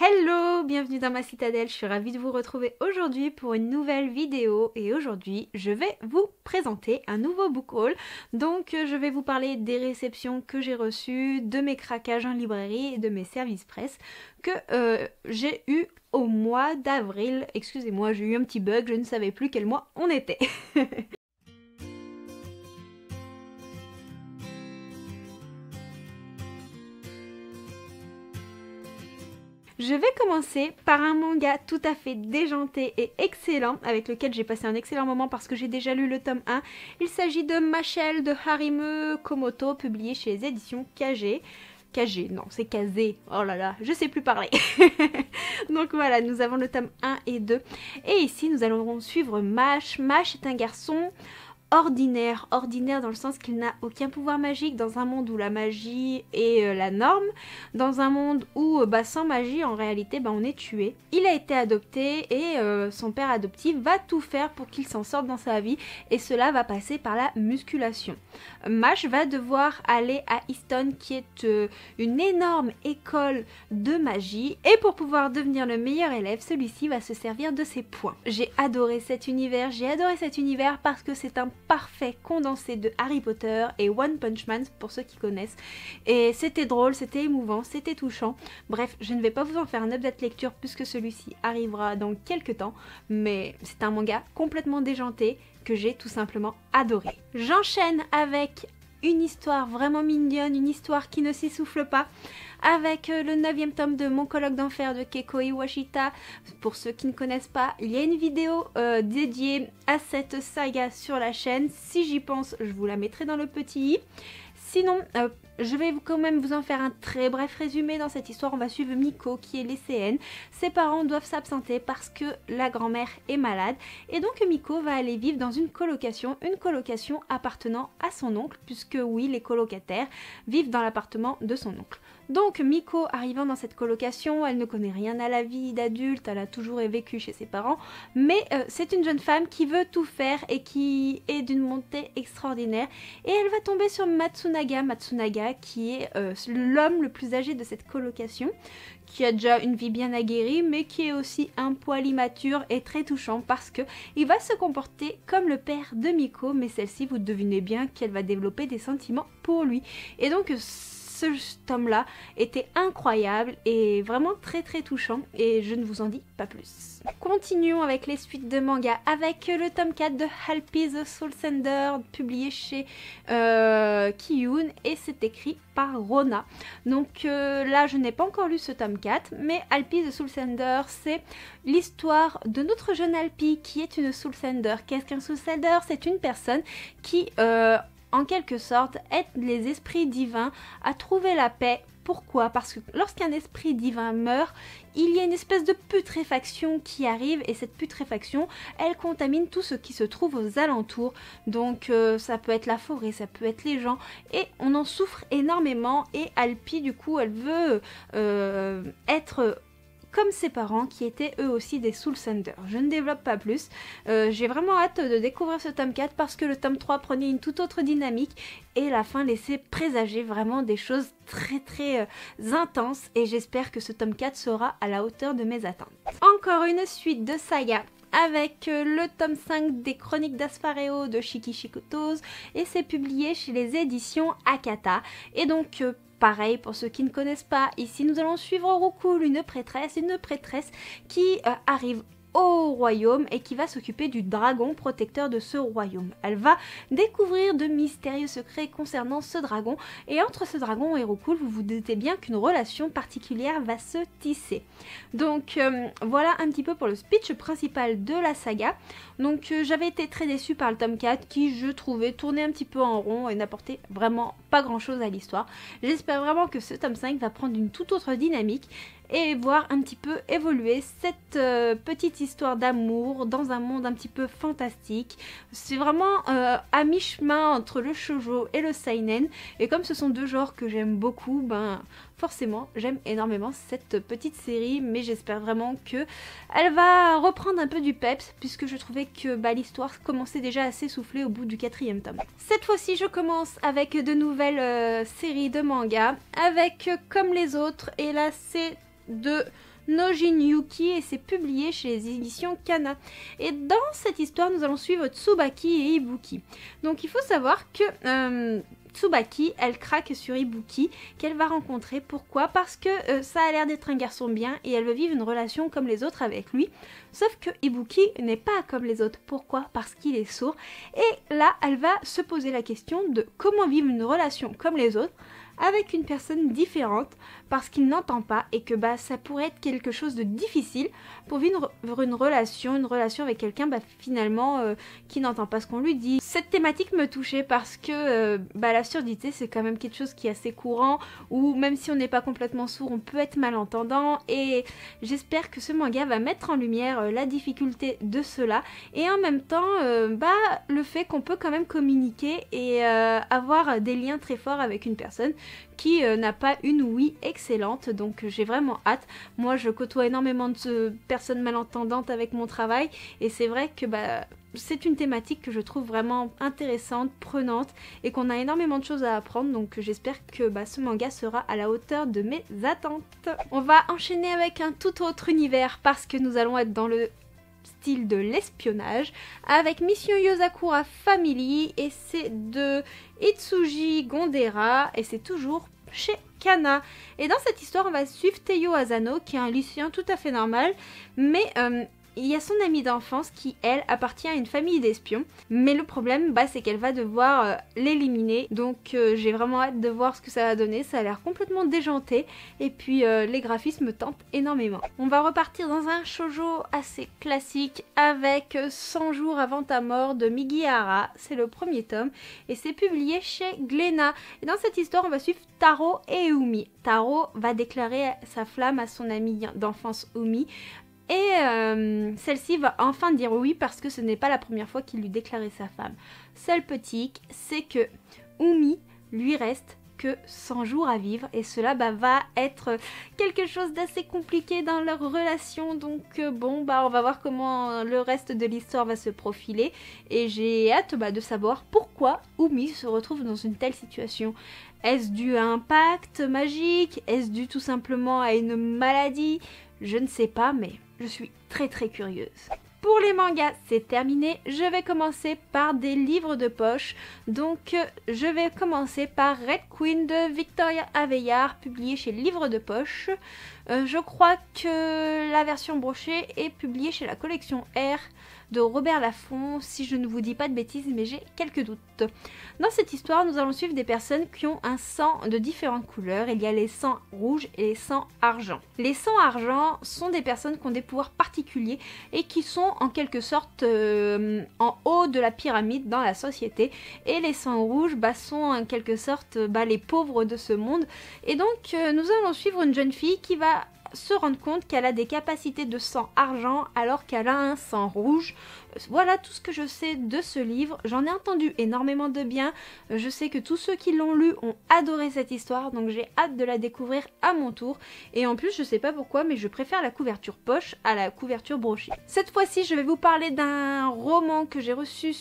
Hello, bienvenue dans ma citadelle, je suis ravie de vous retrouver aujourd'hui pour une nouvelle vidéo et aujourd'hui je vais vous présenter un nouveau book haul. Donc je vais vous parler des réceptions que j'ai reçues, de mes craquages en librairie et de mes services presse que j'ai eu au mois d'avril. Excusez-moi, j'ai eu un petit bug, je ne savais plus quel mois on était. Je vais commencer par un manga tout à fait déjanté et excellent, avec lequel j'ai passé un excellent moment parce que j'ai déjà lu le tome 1. Il s'agit de Machel de Harime Komoto, publié chez les éditions KG. KG, non, c'est Kazé. Oh là là, je sais plus parler. Donc voilà, nous avons le tome 1 et 2. Et ici, nous allons suivre Mash. Mash est un garçon ordinaire dans le sens qu'il n'a aucun pouvoir magique, dans un monde où la magie est la norme, dans un monde où sans magie en réalité on est tué. Il a été adopté et son père adoptif va tout faire pour qu'il s'en sorte dans sa vie et cela va passer par la musculation. Mash va devoir aller à Easton qui est une énorme école de magie et pour pouvoir devenir le meilleur élève, celui-ci va se servir de ses points. J'ai adoré cet univers parce que c'est un parfait condensé de Harry Potter et One Punch Man pour ceux qui connaissent. Et c'était drôle, c'était émouvant, c'était touchant. Bref, je ne vais pas vous en faire un update lecture puisque celui-ci arrivera dans quelques temps. Mais c'est un manga complètement déjanté que j'ai tout simplement adoré. J'enchaîne avec une histoire vraiment mignonne, une histoire qui ne s'essouffle pas, avec le 9e tome de Mon colloque d'enfer de Keiko Iwashita. Pour ceux qui ne connaissent pas, il y a une vidéo dédiée à cette saga sur la chaîne. Si j'y pense, je vous la mettrai dans le petit i. Sinon, je vais quand même vous en faire un très bref résumé. Dans cette histoire, on va suivre Miko qui est lycéenne. Ses parents doivent s'absenter parce que la grand-mère est malade. Et donc Miko va aller vivre dans une colocation appartenant à son oncle, puisque oui, les colocataires vivent dans l'appartement de son oncle. Donc Miko arrivant dans cette colocation, elle ne connaît rien à la vie d'adulte, elle a toujours vécu chez ses parents, mais c'est une jeune femme qui veut tout faire et qui est d'une montée extraordinaire et elle va tomber sur Matsunaga qui est l'homme le plus âgé de cette colocation, qui a déjà une vie bien aguerrie mais qui est aussi un poil immature et très touchant parce que il va se comporter comme le père de Miko, mais celle-ci, vous devinez bien qu'elle va développer des sentiments pour lui. Et donc ce tome-là était incroyable et vraiment très touchant et je ne vous en dis pas plus. Continuons avec les suites de manga avec le tome 4 de Alpi the Soul Sender publié chez Kiyun et c'est écrit par Rona. Donc là je n'ai pas encore lu ce tome 4 mais Alpi the Soul Sender c'est l'histoire de notre jeune Alpi qui est une Soul Sender. Qu'est-ce qu'un Soul Sender? C'est une personne qui en quelque sorte, aide les esprits divins à trouver la paix. Pourquoi? Parce que lorsqu'un esprit divin meurt, il y a une espèce de putréfaction qui arrive et cette putréfaction, elle contamine tout ce qui se trouve aux alentours. Donc ça peut être la forêt, ça peut être les gens et on en souffre énormément et Alpi du coup elle veut être comme ses parents qui étaient eux aussi des Soul Sender. Je ne développe pas plus. J'ai vraiment hâte de découvrir ce tome 4 parce que le tome 3 prenait une toute autre dynamique et la fin laissait présager vraiment des choses très intenses et j'espère que ce tome 4 sera à la hauteur de mes attentes. Encore une suite de saga avec le tome 5 des Chroniques d'Aspareo de Shiki Shikotos et c'est publié chez les éditions Akata. Et donc pareil, pour ceux qui ne connaissent pas, ici nous allons suivre Rukul, une prêtresse qui arrive au royaume et qui va s'occuper du dragon protecteur de ce royaume. Elle va découvrir de mystérieux secrets concernant ce dragon et entre ce dragon et Rukul, vous vous doutez bien qu'une relation particulière va se tisser. Donc voilà un petit peu pour le speech principal de la saga. Donc j'avais été très déçue par le tome 4 qui je trouvais tournait un petit peu en rond et n'apportait vraiment pas grand chose à l'histoire. J'espère vraiment que ce tome 5 va prendre une toute autre dynamique et voir un petit peu évoluer cette petite histoire d'amour dans un monde un petit peu fantastique. C'est vraiment à mi-chemin entre le shoujo et le seinen et comme ce sont deux genres que j'aime beaucoup, forcément j'aime énormément cette petite série mais j'espère vraiment que elle va reprendre un peu du peps puisque je trouvais que l'histoire commençait déjà à s'essouffler au bout du 4e tome. Cette fois-ci je commence avec de nouvelles séries de mangas avec comme les autres et là c'est de Nojin Yuki et c'est publié chez les éditions Kana. Et dans cette histoire, nous allons suivre Tsubaki et Ibuki. Donc il faut savoir que Tsubaki, elle craque sur Ibuki qu'elle va rencontrer. Pourquoi? Parce que ça a l'air d'être un garçon bien et elle veut vivre une relation comme les autres avec lui. Sauf que Ibuki n'est pas comme les autres. Pourquoi? Parce qu'il est sourd. Et là, elle va se poser la question de comment vivre une relation comme les autres avec une personne différente parce qu'il n'entend pas et que ça pourrait être quelque chose de difficile pour vivre une relation avec quelqu'un finalement qui n'entend pas ce qu'on lui dit. Cette thématique me touchait parce que la surdité c'est quand même quelque chose qui est assez courant où même si on n'est pas complètement sourd on peut être malentendant et j'espère que ce manga va mettre en lumière la difficulté de cela et en même temps le fait qu'on peut quand même communiquer et avoir des liens très forts avec une personne qui n'a pas une ouïe excellente, donc j'ai vraiment hâte. Moi je côtoie énormément de personnes malentendantes avec mon travail et c'est vrai que c'est une thématique que je trouve vraiment intéressante, prenante et qu'on a énormément de choses à apprendre, donc j'espère que ce manga sera à la hauteur de mes attentes. On va enchaîner avec un tout autre univers parce que nous allons être dans le style de l'espionnage avec Mission Yozakura Family et c'est de Itsuji Gondera et c'est toujours chez Kana. Et dans cette histoire on va suivre Teiyo Asano qui est un lycéen tout à fait normal mais il y a son amie d'enfance qui, elle, appartient à une famille d'espions. Mais le problème, c'est qu'elle va devoir l'éliminer. Donc j'ai vraiment hâte de voir ce que ça va donner. Ça a l'air complètement déjanté. Et puis les graphismes tentent énormément. On va repartir dans un shoujo assez classique avec 100 jours avant ta mort de Migihara. C'est le premier tome. Et c'est publié chez Glénat. Et dans cette histoire, on va suivre Taro et Umi. Taro va déclarer sa flamme à son amie d'enfance Umi. Et celle-ci va enfin dire oui parce que ce n'est pas la première fois qu'il lui déclarait sa femme. Seul petit hic, c'est que Umi lui reste que 100 jours à vivre et cela va être quelque chose d'assez compliqué dans leur relation. Donc on va voir comment le reste de l'histoire va se profiler et j'ai hâte de savoir pourquoi Umi se retrouve dans une telle situation. Est-ce dû à un pacte magique? Est-ce dû tout simplement à une maladie? Je ne sais pas, mais je suis très curieuse. Pour les mangas, c'est terminé. Je vais commencer par des livres de poche. Donc, je vais commencer par Red Queen de Victoria Aveyard, publié chez Livres de Poche. Je crois que la version brochée est publiée chez la collection R de Robert Laffont, si je ne vous dis pas de bêtises, mais j'ai quelques doutes. Dans cette histoire, nous allons suivre des personnes qui ont un sang de différentes couleurs. Il y a les sangs rouges et les sangs argent. Les sangs argent sont des personnes qui ont des pouvoirs particuliers et qui sont en quelque sorte en haut de la pyramide dans la société. Et les sangs rouges sont en quelque sorte les pauvres de ce monde. Et donc, nous allons suivre une jeune fille qui va se rendre compte qu'elle a des capacités de sang argent alors qu'elle a un sang rouge. Voilà tout ce que je sais de ce livre. J'en ai entendu énormément de bien. Je sais que tous ceux qui l'ont lu ont adoré cette histoire, donc j'ai hâte de la découvrir à mon tour. Et en plus, je sais pas pourquoi, mais je préfère la couverture poche à la couverture brochée. Cette fois-ci, je vais vous parler d'un roman que j'ai reçu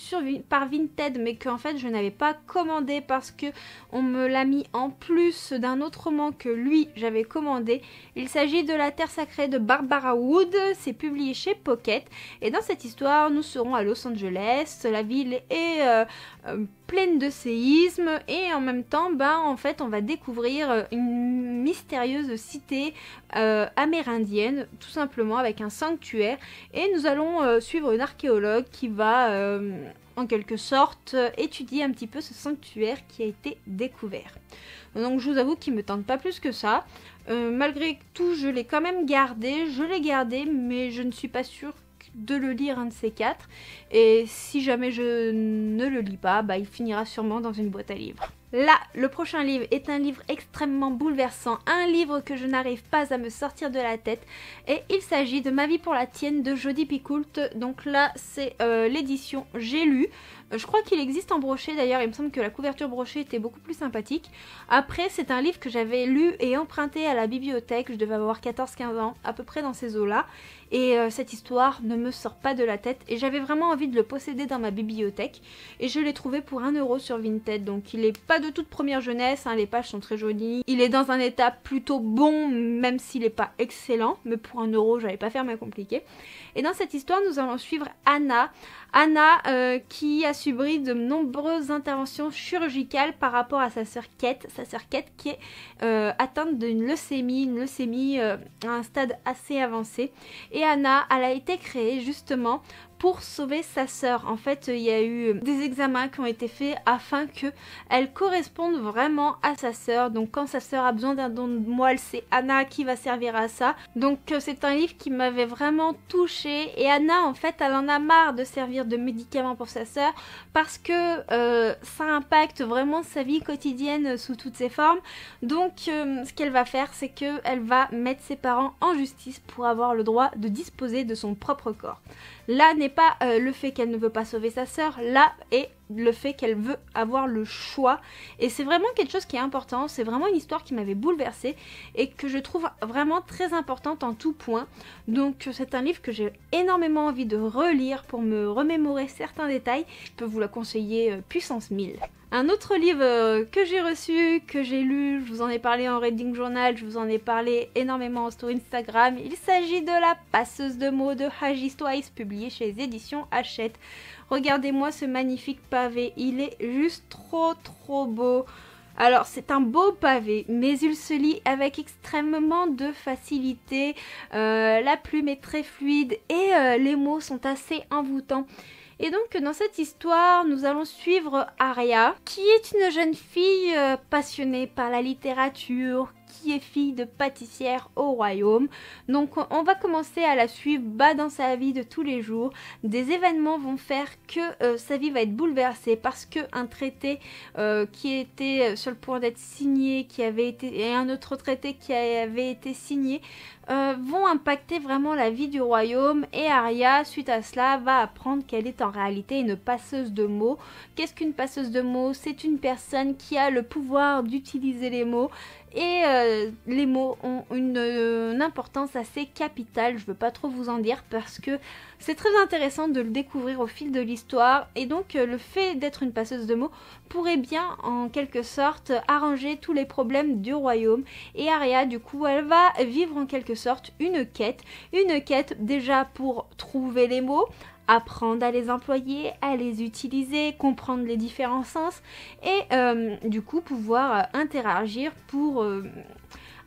par Vinted, mais qu'en fait je n'avais pas commandé parce que on me l'a mis en plus d'un autre roman que lui j'avais commandé. Il s'agit de La Terre Sacrée de Barbara Wood. C'est publié chez Pocket. Et dans cette histoire, nous serons à Los Angeles. La ville est pleine de séismes et en même temps, en fait, on va découvrir une mystérieuse cité amérindienne, tout simplement avec un sanctuaire. Et nous allons suivre une archéologue qui va en quelque sorte étudier un petit peu ce sanctuaire qui a été découvert. Donc je vous avoue qu'il me tente pas plus que ça. Malgré tout, je l'ai quand même gardé. Je l'ai gardé, mais je ne suis pas sûre de le lire un de ces quatre. Et si jamais je ne le lis pas, il finira sûrement dans une boîte à livres. Là, le prochain livre est un livre extrêmement bouleversant, un livre que je n'arrive pas à me sortir de la tête, et il s'agit de Ma vie pour la tienne de Jodi Picoult. Donc là, c'est l'édition J'ai lu. Je crois qu'il existe en broché d'ailleurs, il me semble que la couverture brochée était beaucoup plus sympathique. Après, c'est un livre que j'avais lu et emprunté à la bibliothèque, je devais avoir 14-15 ans, à peu près dans ces eaux-là. Et cette histoire ne me sort pas de la tête et j'avais vraiment envie de le posséder dans ma bibliothèque. Et je l'ai trouvé pour 1 € sur Vinted, donc il n'est pas de toute première jeunesse, hein, les pages sont très jolies. Il est dans un état plutôt bon, même s'il n'est pas excellent, mais pour 1 euro, j'allais pas faire ma compliquée. Et dans cette histoire, nous allons suivre Anna. Anna qui a subi de nombreuses interventions chirurgicales par rapport à sa sœur Kate qui est atteinte d'une leucémie à un stade assez avancé. Et Anna, elle a été créée justement pour sauver sa sœur. En fait, il y a eu des examens qui ont été faits afin qu'elle corresponde vraiment à sa sœur. Donc quand sa sœur a besoin d'un don de moelle, c'est Anna qui va servir à ça. Donc c'est un livre qui m'avait vraiment touchée. Et Anna, en fait, elle en a marre de servir de médicament pour sa sœur parce que ça impacte vraiment sa vie quotidienne sous toutes ses formes. Donc ce qu'elle va faire, c'est qu'elle va mettre ses parents en justice pour avoir le droit de disposer de son propre corps. Là n'est pas le fait qu'elle ne veut pas sauver sa sœur, là est le fait qu'elle veut avoir le choix. Et c'est vraiment quelque chose qui est important, c'est vraiment une histoire qui m'avait bouleversée et que je trouve vraiment très importante en tout point. Donc c'est un livre que j'ai énormément envie de relire pour me remémorer certains détails. Je peux vous la conseiller puissance 1000. Un autre livre que j'ai reçu, que j'ai lu, je vous en ai parlé en reading journal, je vous en ai parlé énormément sur Instagram. Il s'agit de La passeuse de mots de Agis Twice, publié chez les éditions Hachette. Regardez-moi ce magnifique pavé, il est juste trop beau. Alors c'est un beau pavé, mais il se lit avec extrêmement de facilité. La plume est très fluide et les mots sont assez envoûtants. Et donc dans cette histoire, nous allons suivre Aria, qui est une jeune fille passionnée par la littérature, qui est fille de pâtissière au royaume. Donc on va commencer à la suivre dans sa vie de tous les jours. Des événements vont faire que sa vie va être bouleversée parce qu'un traité qui était sur le point d'être signé, et un autre traité qui avait été signé, vont impacter vraiment la vie du royaume. Et Aria, suite à cela, va apprendre qu'elle est en réalité une passeuse de mots. Qu'est-ce qu'une passeuse de mots? C'est une personne qui a le pouvoir d'utiliser les mots. Et les mots ont une importance assez capitale, je ne veux pas trop vous en dire parce que c'est très intéressant de le découvrir au fil de l'histoire. Et donc le fait d'être une passeuse de mots pourrait bien en quelque sorte arranger tous les problèmes du royaume. Et Aria du coup elle va vivre en quelque sorte une quête déjà pour trouver les mots, apprendre à les employer, à les utiliser, comprendre les différents sens et du coup pouvoir interagir pour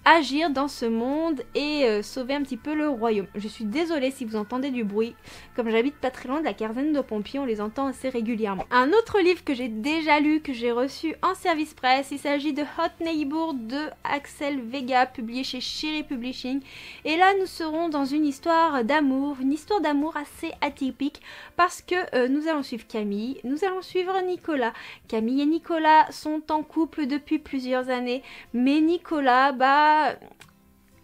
agir dans ce monde et sauver un petit peu le royaume. Je suis désolée si vous entendez du bruit, comme j'habite pas très loin de la caserne de pompiers, on les entend assez régulièrement. Un autre livre que j'ai déjà lu, que j'ai reçu en service presse, il s'agit de Hot Neighbor de Axel Vega, publié chez Cherry Publishing. Et là nous serons dans une histoire d'amour assez atypique parce que nous allons suivre Camille, nous allons suivre Nicolas. Camille et Nicolas sont en couple depuis plusieurs années, mais Nicolas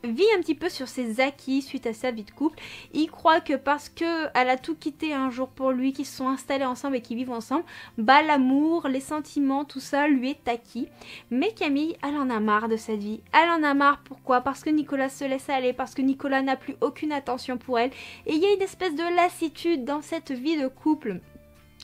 vit un petit peu sur ses acquis suite à sa vie de couple. Il croit que parce que elle a tout quitté un jour pour lui, qu'ils se sont installés ensemble et qu'ils vivent ensemble, l'amour, les sentiments, tout ça lui est acquis. Mais Camille, elle en a marre de cette vie. Elle en a marre, pourquoi? Parce que Nicolas se laisse aller, parce que Nicolas n'a plus aucune attention pour elle. Et il y a une espèce de lassitude dans cette vie de couple.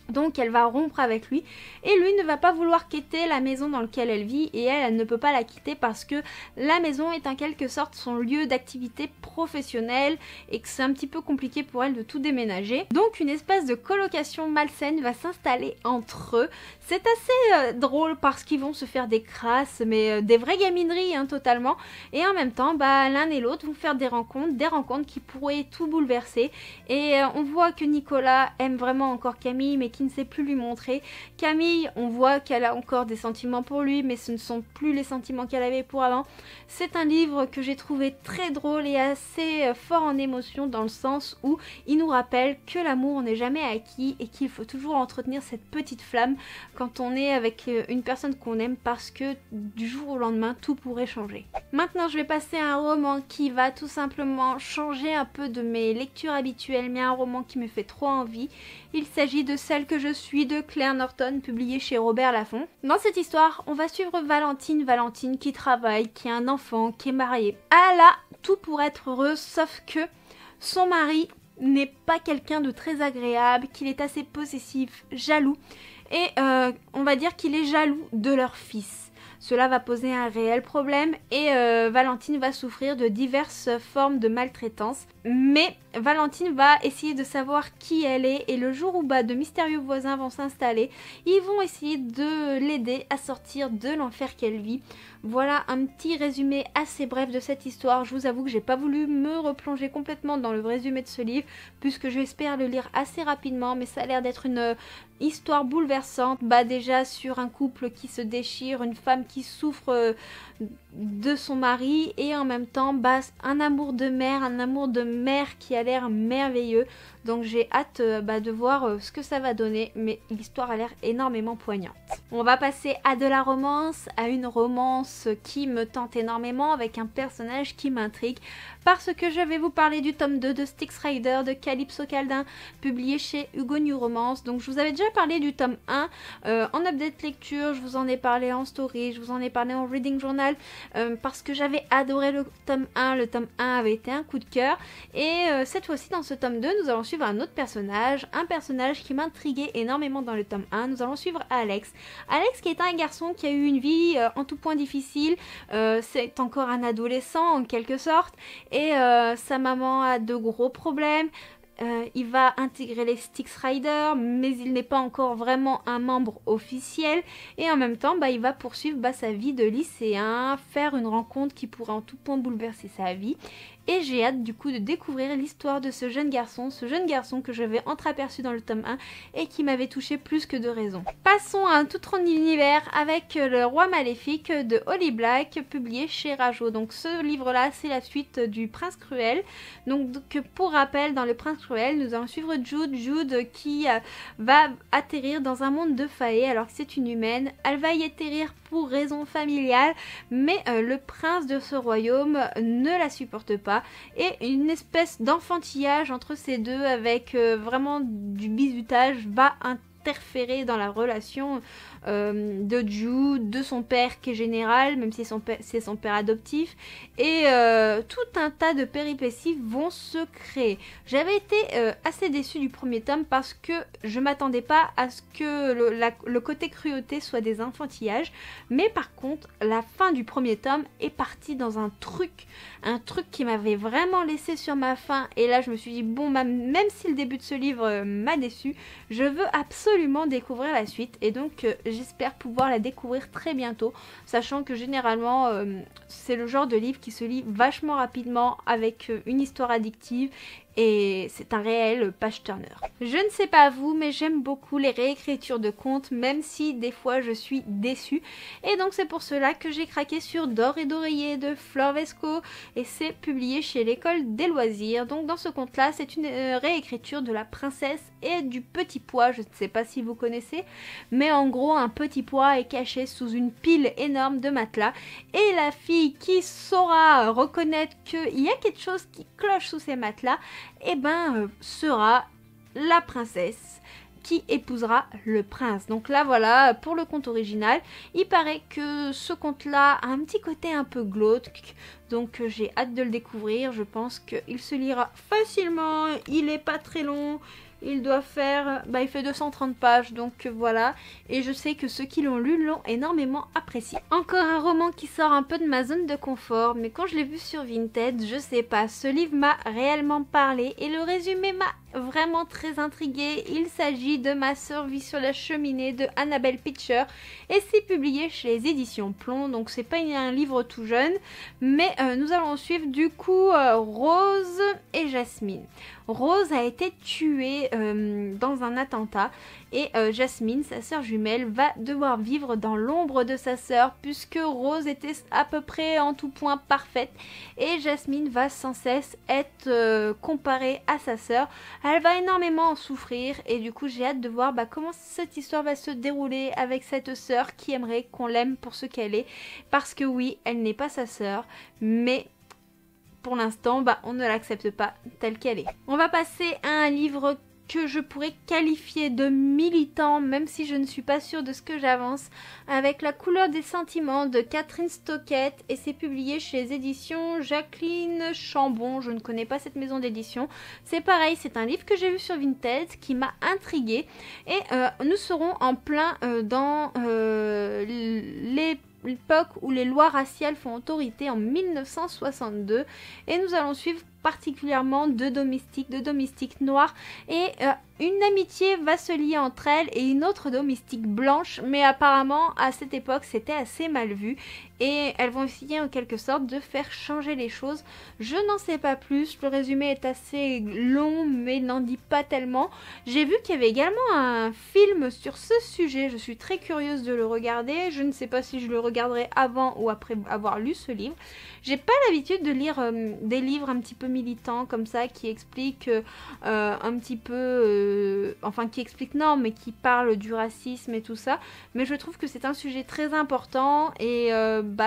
Donc elle va rompre avec lui et lui ne va pas vouloir quitter la maison dans laquelle elle vit et elle ne peut pas la quitter parce que la maison est en quelque sorte son lieu d'activité professionnelle et que c'est un petit peu compliqué pour elle de tout déménager. Donc une espèce de colocation malsaine va s'installer entre eux. C'est assez drôle parce qu'ils vont se faire des crasses mais des vraies gamineries totalement, et en même temps l'un et l'autre vont faire des rencontres qui pourraient tout bouleverser. Et on voit que Nicolas aime vraiment encore Camille mais qui ne sait plus lui montrer. Camille, on voit qu'elle a encore des sentiments pour lui, mais ce ne sont plus les sentiments qu'elle avait pour avant. C'est un livre que j'ai trouvé très drôle et assez fort en émotion, dans le sens où il nous rappelle que l'amour n'est jamais acquis et qu'il faut toujours entretenir cette petite flamme quand on est avec une personne qu'on aime, parce que du jour au lendemain, tout pourrait changer. Maintenant, je vais passer à un roman qui va tout simplement changer un peu de mes lectures habituelles, mais un roman qui me fait trop envie. Il s'agit de Celle que je suis de Claire Norton, publié chez Robert Laffont. Dans cette histoire, on va suivre Valentine qui travaille, qui a un enfant, qui est mariée. Elle a tout pour être heureuse, sauf que son mari n'est pas quelqu'un de très agréable, qu'il est assez possessif, jaloux. et on va dire qu'il est jaloux de leur fils. Cela va poser un réel problème et Valentine va souffrir de diverses formes de maltraitance. Mais Valentine va essayer de savoir qui elle est et le jour où de mystérieux voisins vont s'installer, ils vont essayer de l'aider à sortir de l'enfer qu'elle vit. Voilà un petit résumé assez bref de cette histoire. Je vous avoue que j'ai pas voulu me replonger complètement dans le résumé de ce livre puisque j'espère le lire assez rapidement, mais ça a l'air d'être une histoire bouleversante. Déjà sur un couple qui se déchire, une femme qui souffre de son mari et en même temps un amour de mère qui a l'air merveilleux. Donc j'ai hâte de voir ce que ça va donner, mais l'histoire a l'air énormément poignante. On va passer à de la romance, à une romance qui me tente énormément avec un personnage qui m'intrigue parce que je vais vous parler du tome 2 de Styx Rider de Calypso Caldin, publié chez Hugo New Romance. Donc je vous avais déjà parlé du tome 1 en update lecture, je vous en ai parlé en story, je vous en ai parlé en reading journal parce que j'avais adoré le tome 1. Le tome 1 avait été un coup de cœur et cette fois-ci dans ce tome 2 nous allons suivre un autre personnage, un personnage qui m'intriguait énormément dans le tome 1. Nous allons suivre Alex. Alex qui est un garçon qui a eu une vie en tout point difficile, c'est encore un adolescent en quelque sorte et sa maman a de gros problèmes. Il va intégrer les Styx Riders, mais il n'est pas encore vraiment un membre officiel. Et en même temps, il va poursuivre sa vie de lycéen, faire une rencontre qui pourrait en tout point bouleverser sa vie. Et j'ai hâte du coup de découvrir l'histoire de ce jeune garçon que j'avais entreaperçu dans le tome 1 et qui m'avait touché plus que de raison. Passons à un tout autre univers avec Le Roi Maléfique de Holly Black, publié chez Rajo. Donc ce livre-là, c'est la suite du Prince Cruel. Donc pour rappel, dans le Prince Cruel, nous allons suivre Jude qui va atterrir dans un monde de faées alors que c'est une humaine. Elle va y atterrir pour raison familiale, mais le prince de ce royaume ne la supporte pas et une espèce d'enfantillage entre ces deux avec vraiment du bizutage va interférer dans la relation de Jude, de son père qui est général, même si c'est son père adoptif, et tout un tas de péripéties vont se créer. J'avais été assez déçue du premier tome parce que je m'attendais pas à ce que le côté cruauté soit des enfantillages, mais par contre la fin du premier tome est partie dans un truc qui m'avait vraiment laissé sur ma faim, et là je me suis dit bon, même si le début de ce livre m'a déçu, je veux absolument découvrir la suite, et donc j'espère pouvoir la découvrir très bientôt, sachant que généralement c'est le genre de livre qui se lit vachement rapidement avec une histoire addictive et c'est un réel page-turner. Je ne sais pas vous, mais j'aime beaucoup les réécritures de contes, même si des fois je suis déçue. Et donc c'est pour cela que j'ai craqué sur D'or et d'oreiller de Flore Vesco et c'est publié chez l'École des loisirs. Donc dans ce conte-là, c'est une réécriture de La Princesse et du Petit Pois. Je ne sais pas si vous connaissez, mais en gros un petit pois est caché sous une pile énorme de matelas et la fille qui saura reconnaître qu'il y a quelque chose qui cloche sous ces matelas, sera la princesse qui épousera le prince. Donc là voilà pour le conte original. Il paraît que ce conte là a un petit côté un peu glauque, donc j'ai hâte de le découvrir. Je pense qu'il se lira facilement, il est pas très long. Il doit faire, il fait 230 pages, donc voilà. Et je sais que ceux qui l'ont lu l'ont énormément apprécié. Encore un roman qui sort un peu de ma zone de confort, mais quand je l'ai vu sur Vinted, je sais pas, ce livre m'a réellement parlé et le résumé m'a vraiment très intriguée. Il s'agit de Ma sœur vit sur la cheminée de Annabelle Pitcher et c'est publié chez les éditions Plomb, donc c'est pas un livre tout jeune, mais nous allons suivre du coup Rose et Jasmine. Rose a été tuée dans un attentat et Jasmine, sa sœur jumelle, va devoir vivre dans l'ombre de sa sœur puisque Rose était à peu près en tout point parfaite et Jasmine va sans cesse être comparée à sa sœur. Elle va énormément en souffrir et du coup j'ai hâte de voir comment cette histoire va se dérouler avec cette sœur qui aimerait qu'on l'aime pour ce qu'elle est, parce que oui, elle n'est pas sa sœur, mais pour l'instant, on ne l'accepte pas telle qu'elle est. On va passer à un livre que je pourrais qualifier de militant, même si je ne suis pas sûre de ce que j'avance, avec La couleur des sentiments de Catherine Stockett, et c'est publié chez les éditions Jacqueline Chambon. Je ne connais pas cette maison d'édition. C'est pareil, c'est un livre que j'ai vu sur Vinted qui m'a intriguée, et nous serons en plein dans l'époque où les lois raciales font autorité en 1962, et nous allons suivre particulièrement deux domestiques noirs, et une amitié va se lier entre elles et une autre domestique blanche, mais apparemment à cette époque c'était assez mal vu, et elles vont essayer en quelque sorte de faire changer les choses. Je n'en sais pas plus, le résumé est assez long mais n'en dit pas tellement. J'ai vu qu'il y avait également un film sur ce sujet, je suis très curieuse de le regarder, je ne sais pas si je le regarderai avant ou après avoir lu ce livre. J'ai pas l'habitude de lire des livres un petit peu militants comme ça qui expliquent un petit peu, enfin qui expliquent non, mais qui parlent du racisme et tout ça. Mais je trouve que c'est un sujet très important, et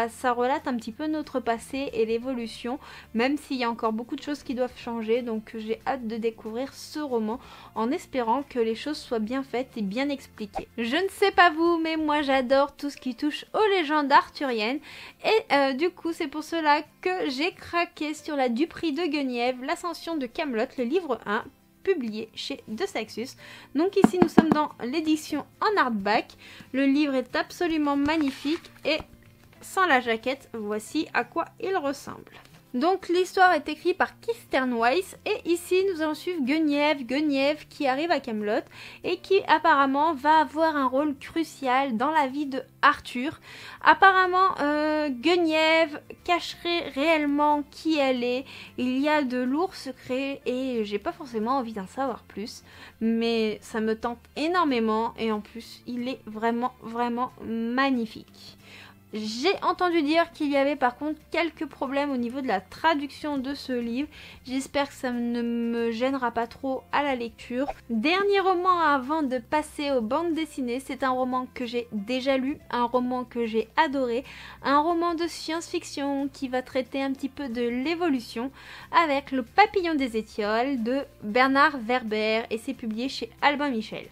ça relate un petit peu notre passé et l'évolution, même s'il y a encore beaucoup de choses qui doivent changer. Donc j'ai hâte de découvrir ce roman en espérant que les choses soient bien faites et bien expliquées. Je ne sais pas vous, mais moi j'adore tout ce qui touche aux légendes arthuriennes, et du coup c'est pour cela que j'ai craqué sur la Duperie de Guenièvre, l'ascension de Camelot, le livre 1, publié chez De Saxus. Donc ici nous sommes dans l'édition en hardback. Le livre est absolument magnifique, et sans la jaquette, voici à quoi il ressemble. Donc l'histoire est écrite par Kirsten Weiss, et ici nous allons suivre Guenièvre qui arrive à Camelot et qui apparemment va avoir un rôle crucial dans la vie de Arthur. Apparemment Guenièvre cacherait réellement qui elle est, il y a de lourds secrets et j'ai pas forcément envie d'en savoir plus, mais ça me tente énormément, et en plus il est vraiment magnifique. J'ai entendu dire qu'il y avait par contre quelques problèmes au niveau de la traduction de ce livre. J'espère que ça ne me gênera pas trop à la lecture. Dernier roman avant de passer aux bandes dessinées, c'est un roman que j'ai déjà lu, un roman que j'ai adoré, un roman de science-fiction qui va traiter un petit peu de l'évolution, avec Le Papillon des Étioles de Bernard Werber, et c'est publié chez Albin Michel.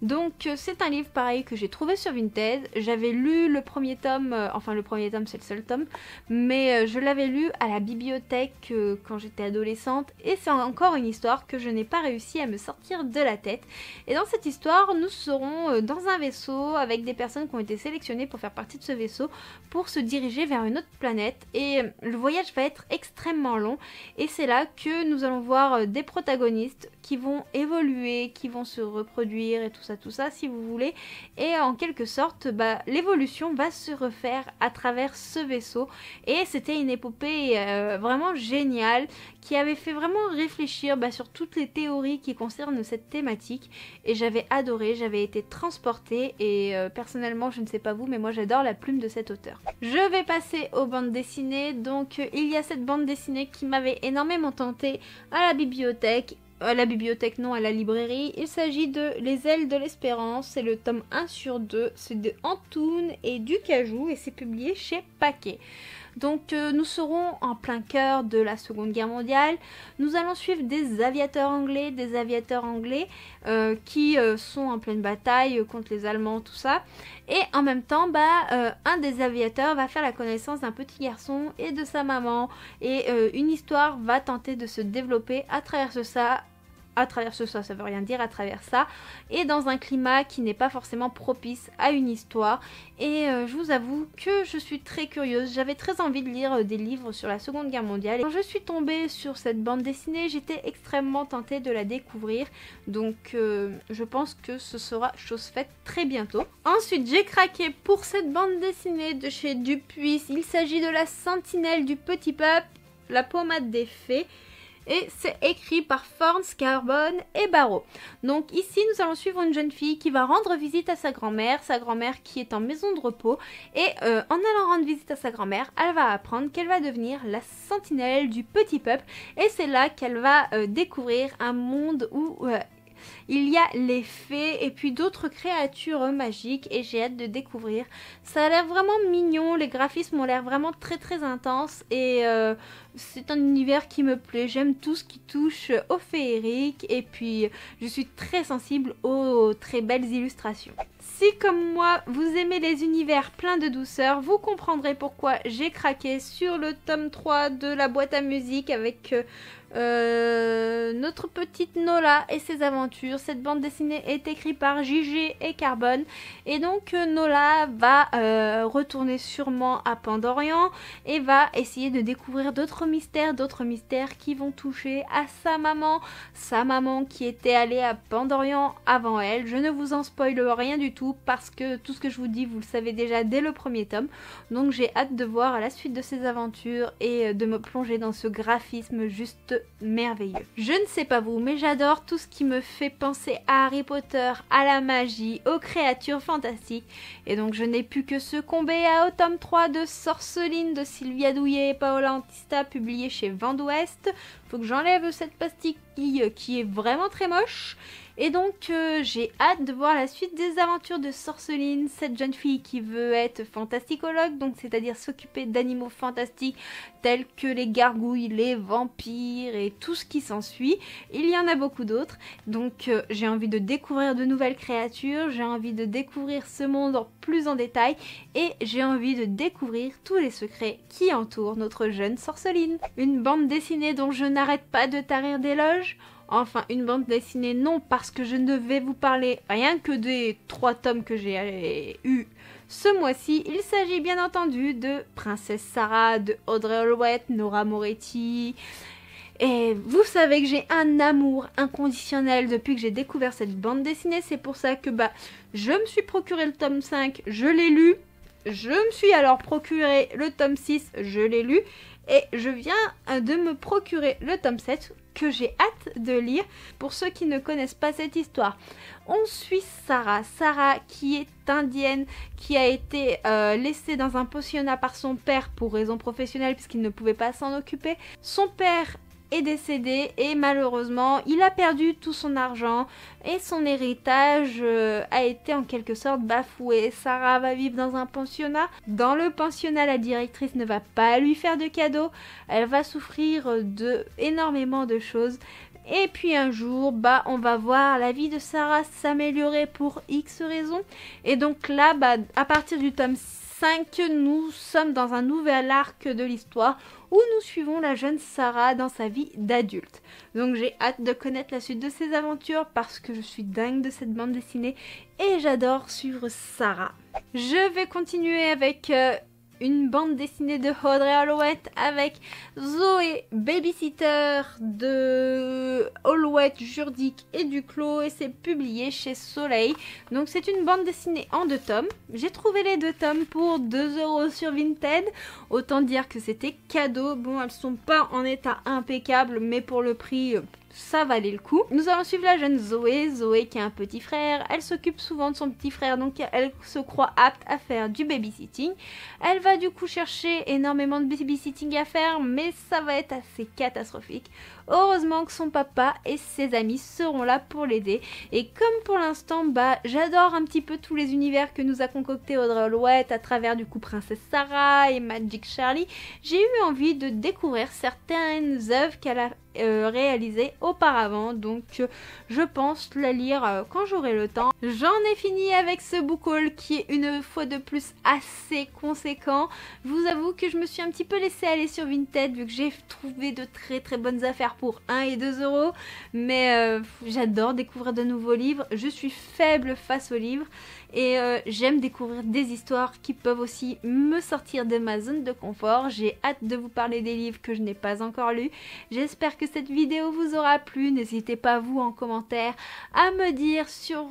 Donc c'est un livre pareil que j'ai trouvé sur Vinted. J'avais lu le premier tome, enfin le premier tome c'est le seul tome, mais je l'avais lu à la bibliothèque quand j'étais adolescente, et c'est encore une histoire que je n'ai pas réussi à me sortir de la tête. Et dans cette histoire nous serons dans un vaisseau avec des personnes qui ont été sélectionnées pour faire partie de ce vaisseau pour se diriger vers une autre planète, et le voyage va être extrêmement long, et c'est là que nous allons voir des protagonistes qui vont évoluer, qui vont se reproduire et tout ça si vous voulez, et en quelque sorte l'évolution va se refaire à travers ce vaisseau, et c'était une épopée vraiment géniale qui avait fait vraiment réfléchir sur toutes les théories qui concernent cette thématique, et j'avais adoré, j'avais été transportée, et personnellement je ne sais pas vous, mais moi j'adore la plume de cet auteur. Je vais passer aux bandes dessinées. Donc il y a cette bande dessinée qui m'avait énormément tentée à la bibliothèque, à la librairie. Il s'agit de Les ailes de l'espérance, c'est le tome 1/2, c'est de Antoun et Ducajou, et c'est publié chez Paquet. Donc nous serons en plein cœur de la Seconde Guerre mondiale. Nous allons suivre des aviateurs anglais qui sont en pleine bataille contre les Allemands, tout ça. Et en même temps, un des aviateurs va faire la connaissance d'un petit garçon et de sa maman. Et une histoire va tenter de se développer à travers ça. Ça veut rien dire, à travers ça, et dans un climat qui n'est pas forcément propice à une histoire. Et je vous avoue que je suis très curieuse, j'avais très envie de lire des livres sur la Seconde Guerre mondiale, et quand je suis tombée sur cette bande dessinée, j'étais extrêmement tentée de la découvrir, donc je pense que ce sera chose faite très bientôt. Ensuite j'ai craqué pour cette bande dessinée de chez Dupuis. Il s'agit de La Sentinelle du Petit Peuple, La Pommade des Fées, et c'est écrit par Forns, Carbone et Barreau. Donc ici nous allons suivre une jeune fille qui va rendre visite à sa grand-mère qui est en maison de repos, et en allant rendre visite à sa grand-mère, elle va apprendre qu'elle va devenir la sentinelle du petit peuple, et c'est là qu'elle va découvrir un monde où Il y a les fées et puis d'autres créatures magiques et j'ai hâte de découvrir. Ça a l'air vraiment mignon, les graphismes ont l'air vraiment très intenses et c'est un univers qui me plaît. J'aime tout ce qui touche au féerique et puis je suis très sensible aux très belles illustrations. Si comme moi vous aimez les univers pleins de douceur, vous comprendrez pourquoi j'ai craqué sur le tome 3 de la boîte à musique avec notre petite Nola et ses aventures. Cette bande dessinée est écrite par JG et Carbone et donc Nola va retourner sûrement à Pandorian et va essayer de découvrir d'autres mystères qui vont toucher à sa maman qui était allée à Pandorian avant elle. Je ne vous en spoile rien du tout parce que tout ce que je vous dis vous le savez déjà dès le premier tome, donc j'ai hâte de voir la suite de ces aventures et de me plonger dans ce graphisme juste merveilleux. Je ne sais pas vous, mais j'adore tout ce qui me fait penser à Harry Potter, à la magie, aux créatures fantastiques et donc je n'ai pu que succomber au tome 3 de Sorceline de Sylvia Douillet et Paola Antista publié chez Vent d'Ouest. Faut que j'enlève cette pastille qui est vraiment très moche. Et donc j'ai hâte de voir la suite des aventures de Sorceline, cette jeune fille qui veut être fantasticologue, donc c'est-à-dire s'occuper d'animaux fantastiques tels que les gargouilles, les vampires et tout ce qui s'ensuit. Il y en a beaucoup d'autres, donc j'ai envie de découvrir de nouvelles créatures, j'ai envie de découvrir ce monde plus en détail et j'ai envie de découvrir tous les secrets qui entourent notre jeune Sorceline. Une bande dessinée dont je n'arrête pas de tarir d'éloges. Enfin, une bande dessinée, non, parce que je ne vais vous parler rien que des 3 tomes que j'ai eu ce mois-ci. Il s'agit bien entendu de Princesse Sarah, de Audrey Holweth, Nora Moretti. Et vous savez que j'ai un amour inconditionnel depuis que j'ai découvert cette bande dessinée. C'est pour ça que je me suis procuré le tome 5, je l'ai lu. Je me suis alors procuré le tome 6, je l'ai lu. Et je viens de me procurer le tome 7 que j'ai hâte de lire. Pour ceux qui ne connaissent pas cette histoire, on suit Sarah qui est indienne, qui a été laissée dans un pensionnat par son père pour raison professionnelle puisqu'il ne pouvait pas s'en occuper. Son père est décédé et malheureusement il a perdu tout son argent et son héritage a été en quelque sorte bafoué. Sarah va vivre dans un pensionnat. Dans le pensionnat, la directrice ne va pas lui faire de cadeaux. Elle va souffrir de énormément de choses. Et puis un jour, on va voir la vie de Sarah s'améliorer pour X raisons. Et donc là, à partir du tome 5, nous sommes dans un nouvel arc de l'histoire où nous suivons la jeune Sarah dans sa vie d'adulte. Donc j'ai hâte de connaître la suite de ses aventures parce que je suis dingue de cette bande dessinée et j'adore suivre Sarah. Je vais continuer avec une bande dessinée de Audrey Holweth avec Zoé, babysitter de Holweth, Jurdic et Duclos et c'est publié chez Soleil. Donc c'est une bande dessinée en 2 tomes. J'ai trouvé les 2 tomes pour 2 € sur Vinted. Autant dire que c'était cadeau. Bon, elles sont pas en état impeccable, mais pour le prix, ça valait le coup. Nous allons suivre la jeune Zoé qui a un petit frère. Elle s'occupe souvent de son petit frère, donc elle se croit apte à faire du babysitting. Elle va du coup chercher énormément de babysitting à faire, mais ça va être assez catastrophique. Heureusement que son papa et ses amis seront là pour l'aider. Et comme pour l'instant, j'adore un petit peu tous les univers que nous a concocté Audrey Holweth à travers du coup Princesse Sarah et Magic Charlie, j'ai eu envie de découvrir certaines œuvres qu'elle a réalisé auparavant, donc je pense la lire quand j'aurai le temps. J'en ai fini avec ce book haul qui est une fois de plus assez conséquent. Je vous avoue que je me suis un petit peu laissée aller sur Vinted vu que j'ai trouvé de très bonnes affaires pour 1 et 2 €, mais j'adore découvrir de nouveaux livres. Je suis faible face aux livres et j'aime découvrir des histoires qui peuvent aussi me sortir de ma zone de confort. J'ai hâte de vous parler des livres que je n'ai pas encore lus. J'espère que cette vidéo vous aura plu. N'hésitez pas vous en commentaire à me dire sur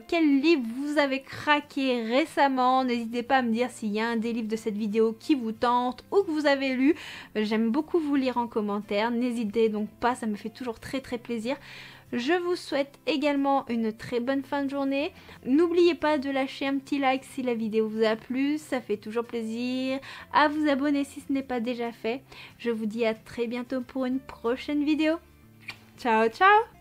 quel livre vous avez craqué récemment. N'hésitez pas à me dire s'il y a un des livres de cette vidéo qui vous tente ou que vous avez lu. J'aime beaucoup vous lire en commentaire. N'hésitez donc pas, ça me fait toujours très plaisir. Je vous souhaite également une très bonne fin de journée. N'oubliez pas de lâcher un petit like si la vidéo vous a plu, ça fait toujours plaisir. À vous abonner si ce n'est pas déjà fait. Je vous dis à très bientôt pour une prochaine vidéo. Ciao ciao!